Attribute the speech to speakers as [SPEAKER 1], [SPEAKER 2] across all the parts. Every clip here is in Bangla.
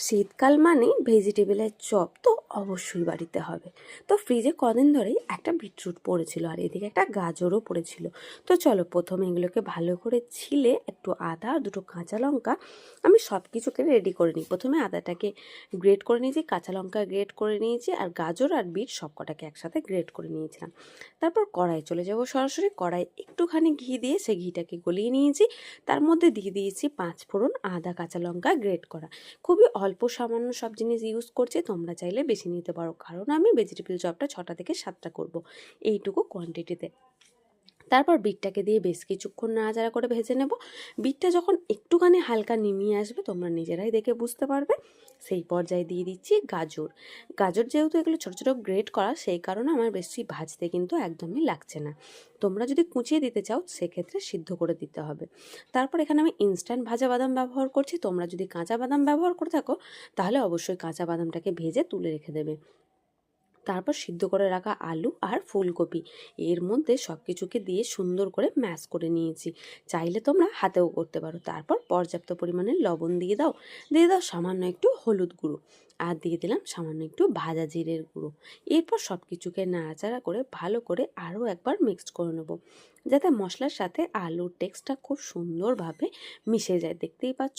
[SPEAKER 1] শীতকাল মানে ভেজিটেবলের চপ তো অবশ্যই বাড়িতে হবে। তো ফ্রিজে কদিন ধরেই একটা বিটরুট পড়েছিল আর এদিকে একটা গাজরও পড়েছিল। তো চলো প্রথমে এগুলোকে ভালো করে ছিলে একটু আদা আর দুটো কাঁচা লঙ্কা আমি সব কিছুকে রেডি করে নিই। প্রথমে আদাটাকে গ্রেট করে নিয়েছি, কাঁচা লঙ্কা গ্রেট করে নিয়েছি, আর গাজর আর বিট সব কটাকে একসাথে গ্রেট করে নিয়েছিলাম। তারপর কড়াই চলে যাব সরাসরি। কড়াই একটুখানি ঘি দিয়ে সেই ঘিটাকে গলিয়ে নিয়েছি। তার মধ্যে দিয়ে দিয়েছি 5 ফোড়ন, আদা, কাঁচা লঙ্কা গ্রেট করা। খুবই অল্প সামান্য সব জিনিস ইউজ করছি, তোমরা চাইলে বেশি নিতে পারো, কারণ আমি ভেজিটেবল চপটা 6টা থেকে 7টা করব এইটুকু কোয়ান্টিটিতে। তারপর বিটটাকে দিয়ে বেশ কিছুক্ষণ নাড়াচাড়া করে ভেজে নেব। বিটটা যখন একটুখানি হালকা নিমিয়ে আসবে, তোমরা নিজেরাই দেখে বুঝতে পারবে, সেই পর্যায়ে দিয়ে দিচ্ছি গাজর। গাজর যেহেতু এগুলো ছোটো ছোটো গ্রেট করা, সেই কারণে আমার বেশি ভাজতে কিন্তু একদমই লাগছে না। তোমরা যদি কুচিয়ে দিতে চাও সেক্ষেত্রে সিদ্ধ করে দিতে হবে। তারপর এখানে আমি ইনস্ট্যান্ট ভাজা বাদাম ব্যবহার করছি। তোমরা যদি কাঁচা বাদাম ব্যবহার করে থাকো তাহলে অবশ্যই কাঁচা বাদামটাকে ভেজে তুলে রেখে দেবে। তারপর সিদ্ধ করে রাখা আলু আর ফুলকপি এর মধ্যে সব কিছুকে দিয়ে সুন্দর করে ম্যাশ করে নিয়েছি। চাইলে তোমরা হাতেও করতে পারো। তারপর পর্যাপ্ত পরিমাণে লবণ দিয়ে দাও, সামান্য একটু হলুদ গুঁড়ো, আর দিয়ে দিলাম সামান্য একটু ভাজা জিরের গুঁড়ো। এরপর সব কিছুকে নাড়াচাড়া করে ভালো করে আরও একবার মিক্সড করে নেবো, যাতে মশলার সাথে আলুর টেক্সটটা খুব সুন্দরভাবে মিশে যায়, দেখতেই পাচ্ছ।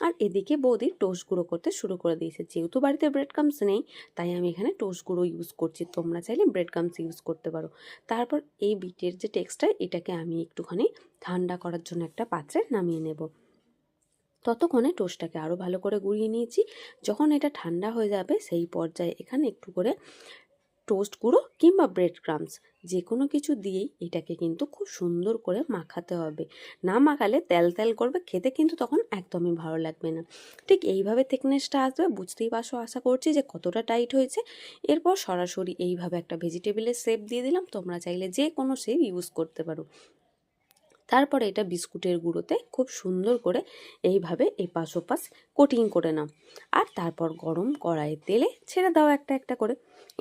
[SPEAKER 1] আর এদিকে বৌদি টোস্ট গুঁড়ো করতে শুরু করে দিয়েছে। যেহেতু বাড়িতে ব্রেড ক্রাম্বস নেই, তাই আমি এখানে টোস্ট গুঁড়ো ইউজ করছি। তোমরা চাইলে ব্রেড ক্রাম্বস ইউজ করতে পারো। তারপর এই বিটের যে টেক্সটটা, এটাকে আমি একটুখানি ঠান্ডা করার জন্য একটা পাত্রে নামিয়ে নেব। ততক্ষণে টোস্টটাকে আরও ভালো করে গুঁড়িয়ে নিয়েছি। যখন এটা ঠান্ডা হয়ে যাবে সেই পর্যায়ে এখানে একটু করে টোস্ট গুঁড়ো কিংবা ব্রেড ক্রাম্বস যে কোনো কিছু দিয়েই এটাকে কিন্তু খুব সুন্দর করে মাখাতে হবে। না মাখালে তেল তেল করবে, খেতে কিন্তু তখন একদমই ভালো লাগবে না। ঠিক এইভাবে থিকনেসটা আসবে, বুঝতেই পারছো আশা করছি যে কতটা টাইট হয়েছে। এরপর সরাসরি এইভাবে একটা ভেজিটেবলের শেপ দিয়ে দিলাম। তোমরা চাইলে যে কোনো শেপ ইউজ করতে পারো। তারপরে এটা বিস্কুটের গুঁড়োতে খুব সুন্দর করে এইভাবে এপাশ ওপাশ কোটিং করে নাও। আর তারপর গরম কড়াইয়ে তেলে ছেড়ে দাও একটা একটা করে।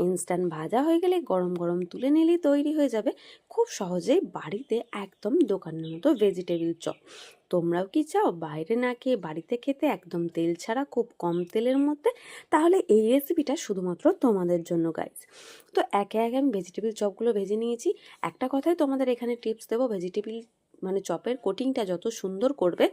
[SPEAKER 1] ইনস্ট্যান্ট ভাজা হয়ে গেলে গরম গরম তুলে নিলেই তৈরি হয়ে যাবে খুব সহজেই বাড়িতে একদম দোকানের মতো ভেজিটেবল চপ। তোমরাও কি চাও বাইরে না খেয়ে বাড়িতে খেতে একদম তেল ছাড়া, খুব কম তেলের মধ্যে? তাহলে এই রেসিপিটা শুধুমাত্র তোমাদের জন্য গাইজ। তো একে একে আমি ভেজিটেবল চপগুলো ভেজে নিয়েছি। একটা কথাই তোমাদের এখানে টিপস দেবো, ভেজিটেবল মানে চপের কোটিংটা যত সুন্দর করবে,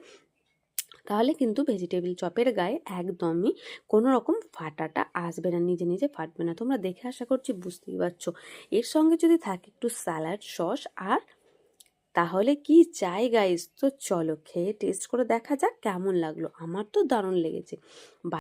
[SPEAKER 1] তাহলে কিন্তু ভেজিটেবল চপের গায়ে একদমই কোনো রকম ফাটাটা আসবে না, নিজে নিজে ফাটবে না। তোমরা দেখে আশা করছি বুঝতেই পারছো। এর সঙ্গে যদি থাকে একটু স্যালাড সস, আর তাহলে কি চাই গাইস। তো চলো খেয়ে টেস্ট করে দেখা যাক কেমন লাগলো। আমার তো দারুণ লেগেছে।